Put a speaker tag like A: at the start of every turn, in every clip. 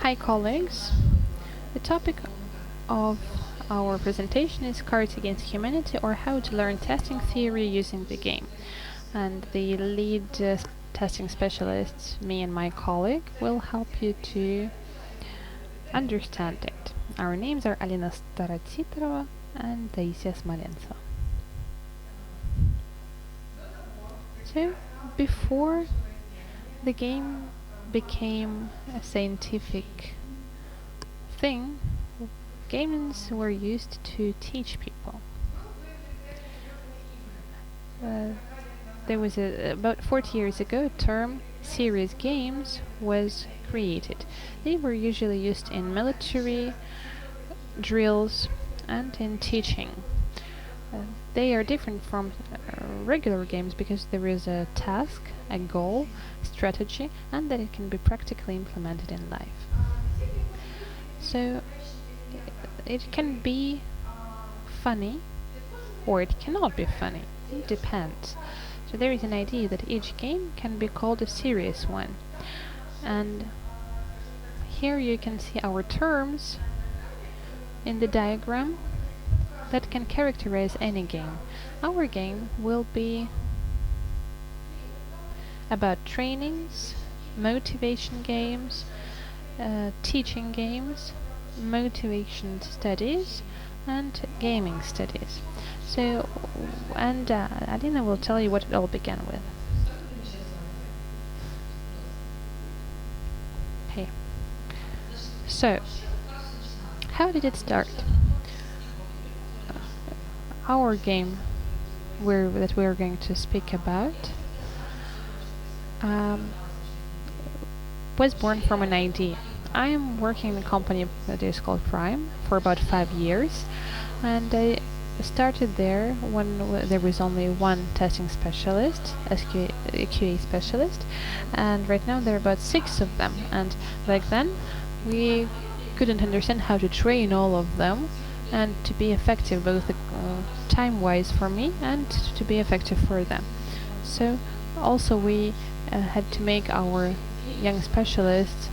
A: Hi colleagues, the topic of our presentation is Cards Against Humanity, or how to learn testing theory using the game. And the lead testing specialist, me and my colleague, will help you to understand it. Our names are Alina Starotitorova and Daisy Smolentsova. So, before the game became a scientific thing, games were used to teach people. There was about 40 years ago, a term serious games was created. They were usually used in military drills and in teaching. They are different from regular games because there is a task, a goal, strategy, and that it can be practically implemented in life. So it can be funny or it cannot be funny. It depends. So there is an idea that each game can be called a serious one. And here you can see our terms in the diagram that can characterize any game. Our game will be about trainings, motivation games, teaching games, motivation studies, and gaming studies. So, and Alina will tell you what it all began with. Okay. So, how did it start? Our game that we're going to speak about was born from an idea. I am working in a company that is called Prime for about 5 years, and I started there when there was only one testing specialist, SQA specialist, and right now there are about 6 of them. And back then we couldn't understand how to train all of them and to be effective, both time-wise for me and to be effective for them. So also we had to make our young specialists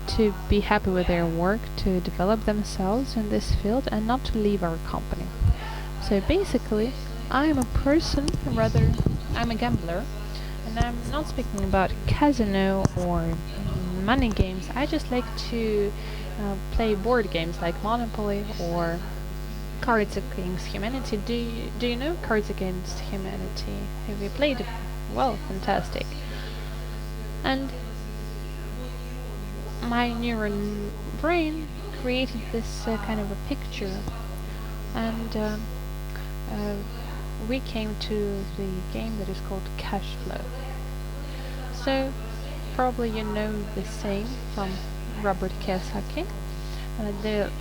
A: to be happy with their work, to develop themselves in this field and not to leave our company. So basically, I'm a person, rather I'm a gambler, and I'm not speaking about casino or money games. I just like to play board games like Monopoly or Cards Against Humanity. Do you know Cards Against Humanity? Have you played it? Well, fantastic. And my neuron brain created this kind of a picture, and we came to the game that is called Cash Flow. So probably you know the saying from Robert Kiyosaki, the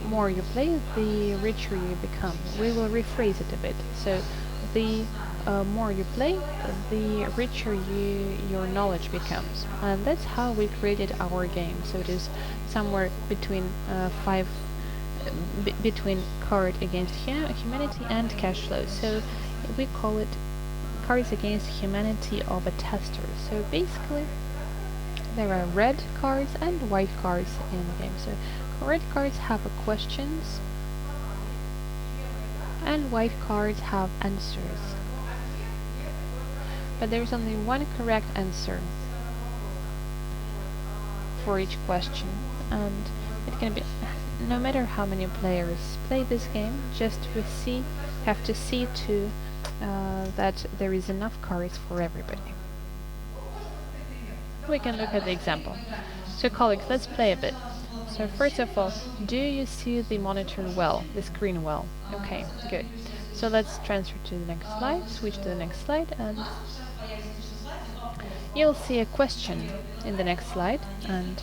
A: more you play, the richer you become. We will rephrase it a bit. So the more you play, the richer your knowledge becomes, and that's how we created our game. So it is somewhere between between Card Against Humanity and Cash Flow. So we call it Cards Against Humanity of a tester. So basically there are red cards and white cards in the game. So red cards have questions and white cards have answers. But there's only one correct answer for each question, and it can be, no matter how many players play this game, just have to see to that there is enough cards for everybody. We can look at the example. So colleagues, let's play a bit. So first of all, do you see the monitor well, the screen well? Okay, good. So let's transfer to the next slide, switch to the next slide, and you'll see a question in the next slide, and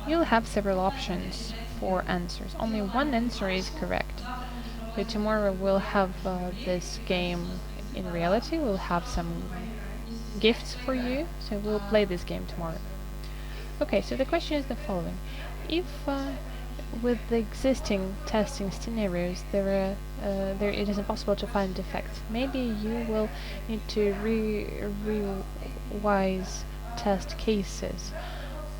A: you'll have several options for answers. Only one answer is correct. So tomorrow we'll have this game in reality. We'll have some gifts for you, so we'll play this game tomorrow. Okay, so the question is the following. If with the existing testing scenarios it is impossible to find defects, maybe you will need to revise test cases.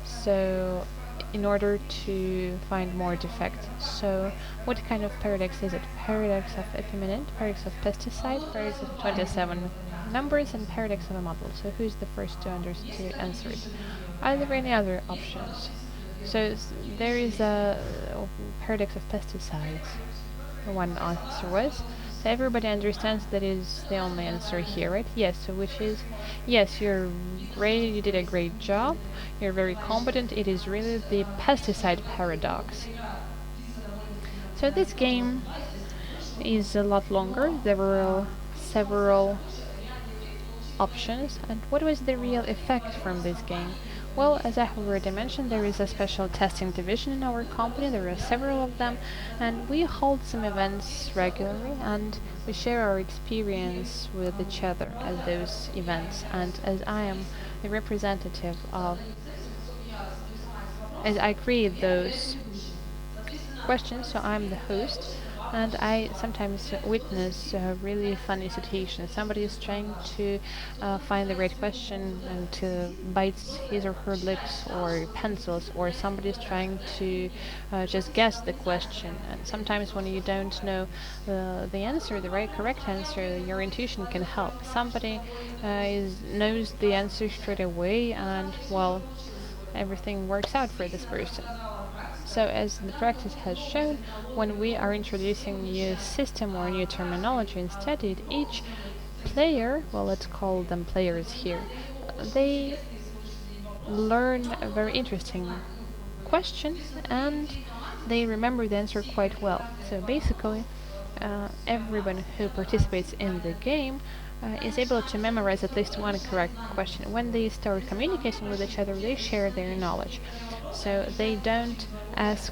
A: So in order to find more defects. So what kind of paradox is it? Paradox of epiminent, paradox of pesticide, paradox of 27 numbers, and paradox of a model. So who's the first to answer it? Are there any other options? So there is a paradox of pesticides. One answer was. So everybody understands that is the only answer here, right? Yes, so which is, yes, you're great, you did a great job, you're very competent, it is really the pesticide paradox. So this game is a lot longer, there were several options, and what was the real effect from this game? Well, as I have already mentioned, there is a special testing division in our company, there are several of them, and we hold some events regularly, and we share our experience with each other at those events. And as I am the representative of, as I create those questions, so I'm the host, and I sometimes witness really funny situations. Somebody is trying to find the right question and to bite his or her lips or pencils, or somebody is trying to just guess the question. And sometimes when you don't know the answer, the right correct answer, your intuition can help. Somebody knows the answer straight away, and well, everything works out for this person. So as the practice has shown, when we are introducing new system or new terminology and studied, each player, well, let's call them players here, they learn a very interesting question and they remember the answer quite well. So basically, everyone who participates in the game is able to memorize at least one correct question. When they start communicating with each other, they share their knowledge. So they don't ask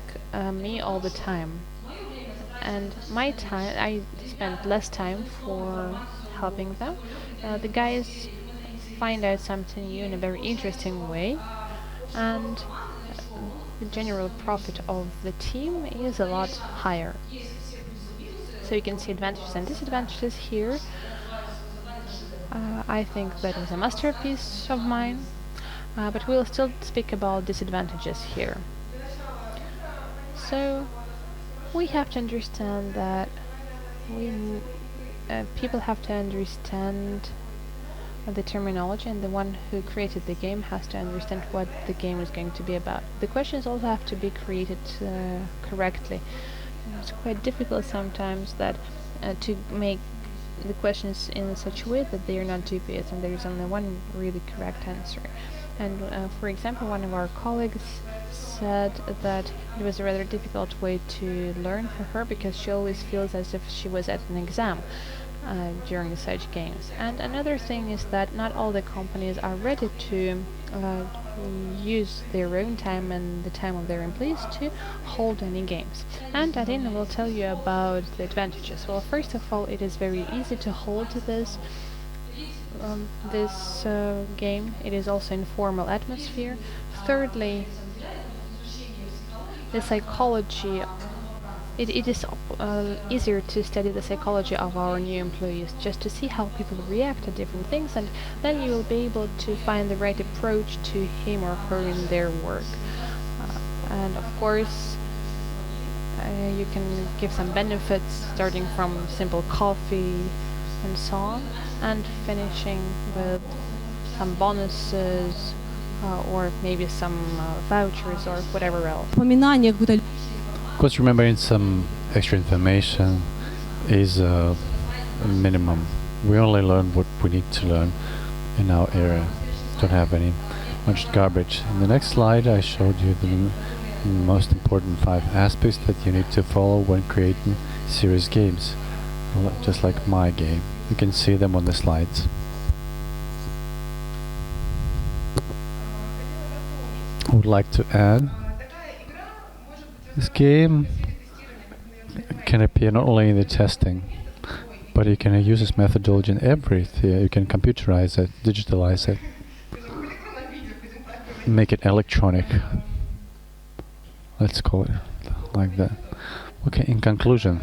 A: me all the time. And my time, I spend less time for helping them. The guys find out something new in a very interesting way, and the general profit of the team is a lot higher. So you can see advantages and disadvantages here. I think that is a masterpiece of mine, but we'll still speak about disadvantages here. So we have to understand that people have to understand the terminology, and the one who created the game has to understand what the game is going to be about. The questions also have to be created correctly. It's quite difficult sometimes that to make the questions in such a way that they are not dubious and there is only one really correct answer. And for example, one of our colleagues said that it was a rather difficult way to learn for her because she always feels as if she was at an exam during such games. And another thing is that not all the companies are ready to use their own time and the time of their employees to hold any games. And Alina will tell you about the advantages. Well, first of all, it is very easy to hold this game. It is also in formal atmosphere. Thirdly, the psychology. It is easier to study the psychology of our new employees, just to see how people react to different things, and then you will be able to find the right approach to him or her in their work. And of course, you can give some benefits, starting from simple coffee and so on, and finishing with some bonuses or maybe some vouchers or whatever else.
B: Of course, remembering some extra information is a minimum. We only learn what we need to learn in our area. Don't have any much garbage. In the next slide, I showed you the most important 5 aspects that you need to follow when creating serious games, just like my game. You can see them on the slides. I would like to add, this game can appear not only in the testing, but you can use this methodology in everything. You can computerize it, digitalize it, make it electronic. Let's call it like that. Okay, in conclusion,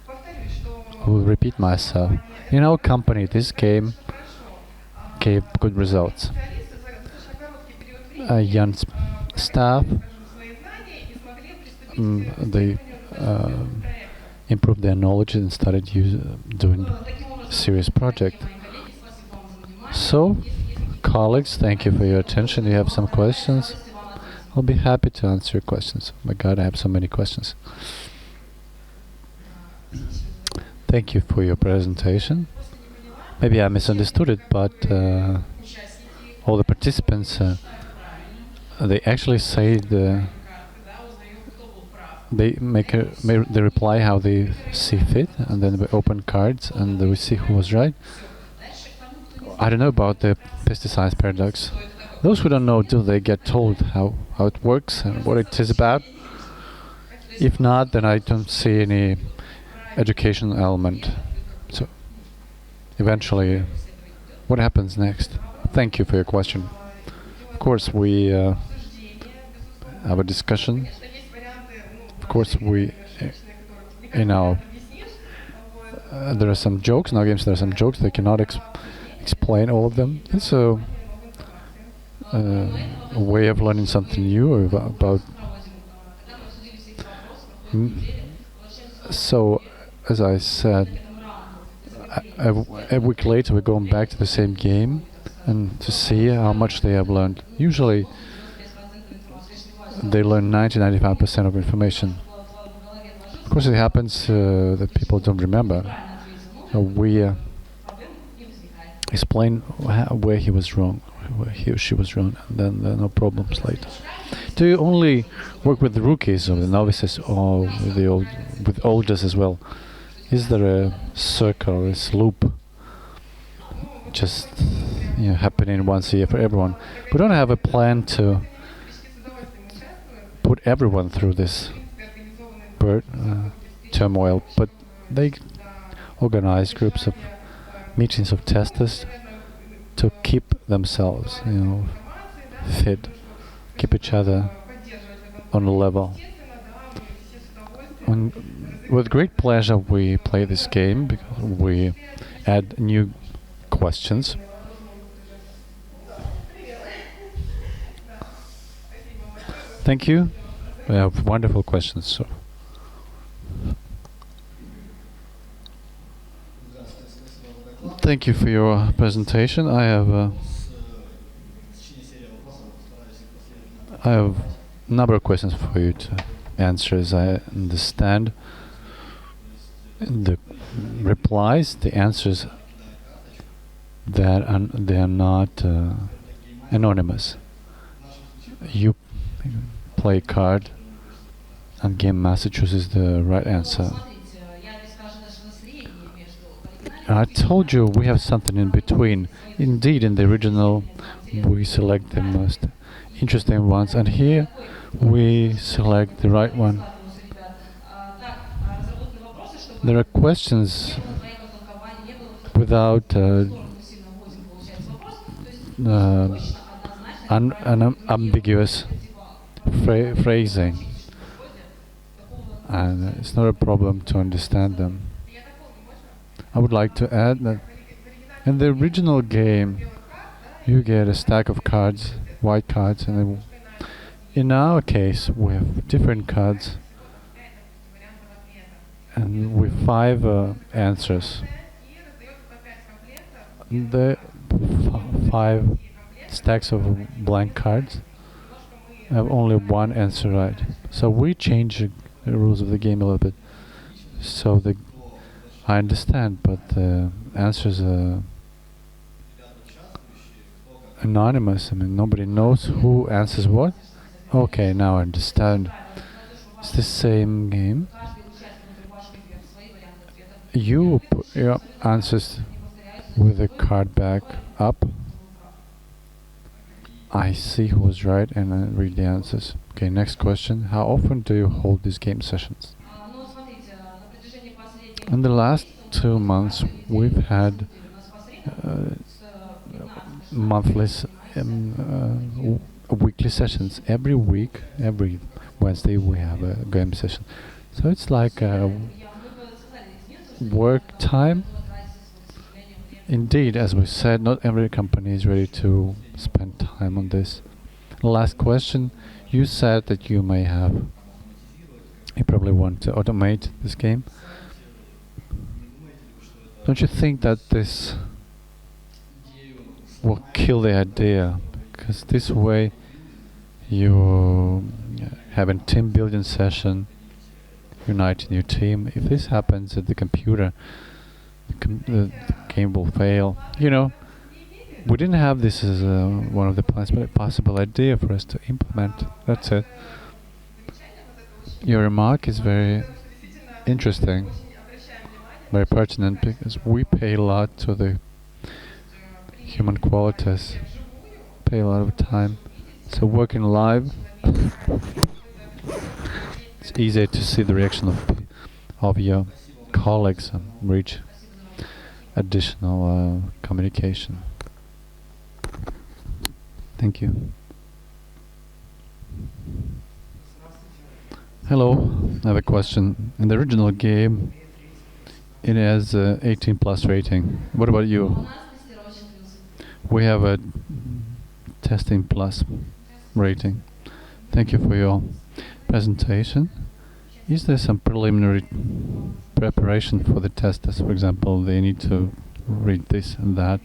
B: I will repeat myself. In our company, this game gave good results. Young staff, they improved their knowledge and started doing serious project. So, colleagues, thank you for your attention. Do you have some questions? I'll be happy to answer your questions. Oh my God, I have so many questions. Thank you for your presentation. Maybe I misunderstood it, but all the participants, they actually say they they reply how they see fit, and then we open cards and we see who was right. I don't know about the pesticides paradox. Those who don't know, do they get told how it works and what it is about? If not, then I don't see any educational element. So eventually, what happens next? Thank you for your question. Of course, we have a discussion. Of course, we in our there are some jokes in our games. There are some jokes they cannot explain all of them. It's a way of learning something new or about. So, as I said, a week later we're going back to the same game and to see how much they have learned. Usually, they learn 90-95% of information. Of course, it happens that people don't remember. So we explain where he was wrong, where he or she was wrong, and then there are no problems later. Do you only work with the rookies or the novices, or with the with olders as well? Is there a circle, this loop, just happening once a year for everyone? We don't have a plan to put everyone through this turmoil, but they organize groups of meetings of testers to keep themselves, fit, keep each other on a level. With great pleasure we play this game because we add new questions. Thank you. We have wonderful questions. So. Thank you for your presentation. I have a number of questions for you to answer. As I understand the replies, the answers that they are not anonymous. You play a card and game master chooses the right answer. I told you we have something in between. Indeed, in the original we select the most interesting ones, and here we select the right one. There are questions without ambiguous phrasing, and it's not a problem to understand them. I would like to add that in the original game you get a stack of cards, white cards, and in our case we have different cards and with 5 answers. The 5 stacks of blank cards have only one answer right. So we change the rules of the game a little bit. So I understand, but the answers are anonymous. I mean, nobody knows who answers what. Okay, now I understand. It's the same game. You put your answers with the card back up. I see who was right and I read the answers. Okay, next question. How often do you hold these game sessions? In the last 2 months, we've had monthly, weekly sessions. Every week, every Wednesday, we have a game session. So it's like work time. Indeed, as we said, not every company is ready to spend time on this. Last question. You said that you probably want to automate this game. Don't you think that this will kill the idea? Because this way you have a team building session, uniting your team. If this happens at the computer, the game will fail. We didn't have this as one of the possible idea for us to implement. That's it. Your remark is very interesting, very pertinent, because we pay a lot to the human qualities, pay a lot of time. So working live, it's easier to see the reaction of your colleagues and reach additional communication. Thank you. Hello, I have a question. In the original game, it has 18 plus rating. What about you? We have a testing plus rating. Thank you for your presentation. Is there some preliminary preparation for the testers? For example, they need to read this and that,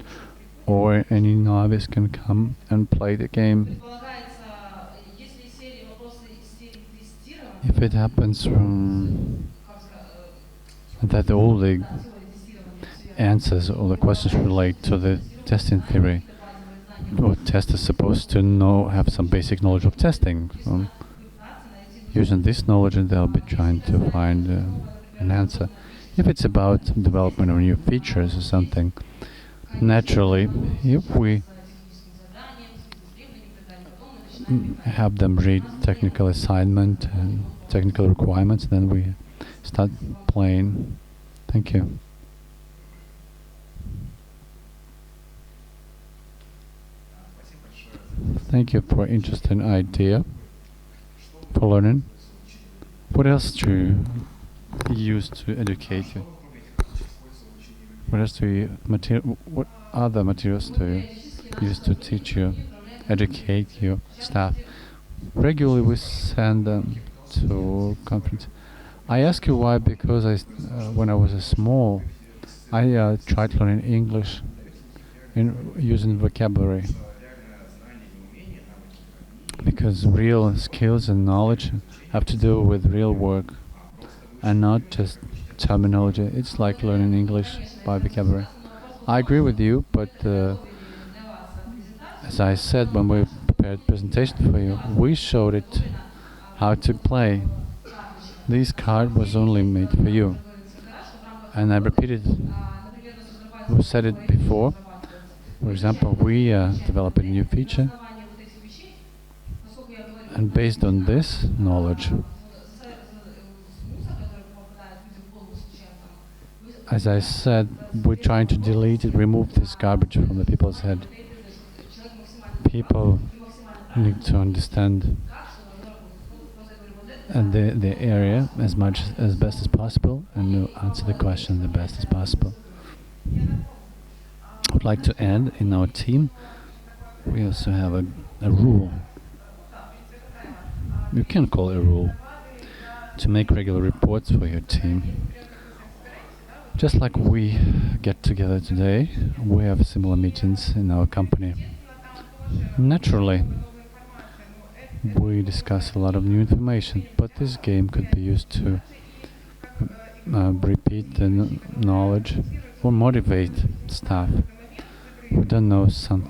B: or any novice can come and play the game. If it happens from that all the answers or the questions relate to the testing theory, or test is supposed to have some basic knowledge of testing. Using this knowledge, and they'll be trying to find an answer. If it's about development of new features or something, naturally, if we have them read technical assignment and technical requirements, then we start playing. Thank you. Thank you for interesting idea for learning. What else do you use to educate you? What other materials do you use to teach you, educate your staff? Regularly we send them to conference. I ask you why, because when I was small, I tried learning English using vocabulary. Because real skills and knowledge have to do with real work and not just terminology. It's like learning English by vocabulary. I agree with you, but as I said when we prepared presentation for you, we showed it how to play. This card was only made for you. And I repeated, we said it before. For example, we developed a new feature. And based on this knowledge, as I said, we're trying to remove this garbage from the people's head. People need to understand the area as best as possible, and answer the question the best as possible. I would like to add, in our team, we also have a rule. You can call it a rule to make regular reports for your team. Just like we get together today, we have similar meetings in our company. Naturally, we discuss a lot of new information, but this game could be used to repeat the knowledge or motivate staff who don't know some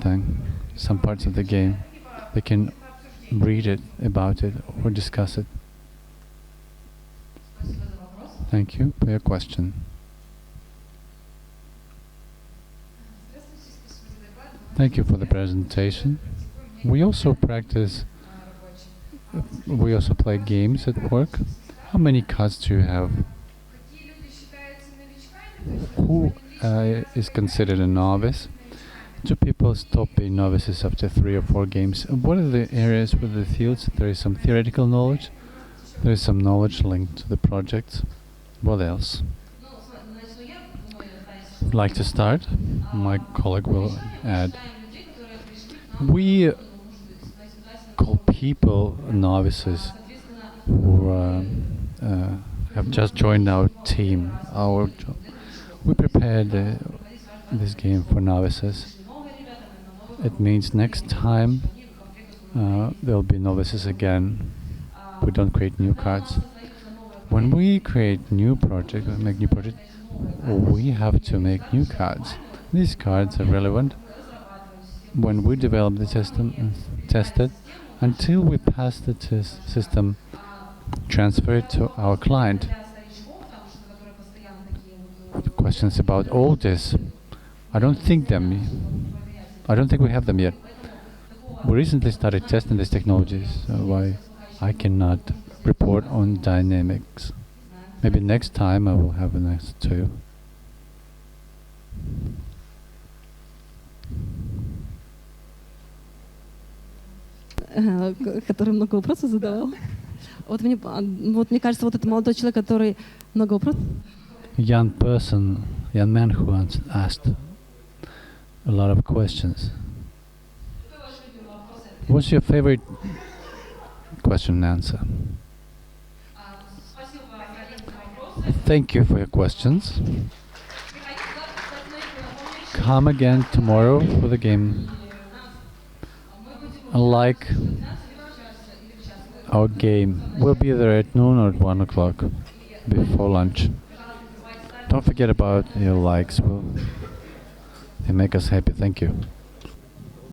B: parts of the game. They can read about it or discuss it. Thank you for your question. Thank you for the presentation. We also play games at work. How many cards do you have? Who is considered a novice? Do people stop being novices after 3 or 4 games? What are the areas with the fields? There is some theoretical knowledge. There is some knowledge linked to the project. What else? Would like to start? My colleague will add. We call people novices who have just joined our team. We prepared this game for novices. It means next time there'll be novices again. We don't create new cards. When we create new project, make new project, we have to make new cards. These cards are relevant when we develop the system and test it until we pass the system, transfer it to our client. The questions about all this, I don't think we have them yet. We recently started testing these technologies, so why I cannot report on dynamics. Maybe next time I will have the next two.
C: Который много вопросов задавал. Вот мне кажется, вот этот молодой человек, который много вопросов.
B: Young man who asked a lot of questions. What's your favorite question and answer? Thank you for your questions. Come again tomorrow for the game. Like our game. We'll be there at noon or at 1 o'clock before lunch. Don't forget about your likes. They make us happy. Thank you.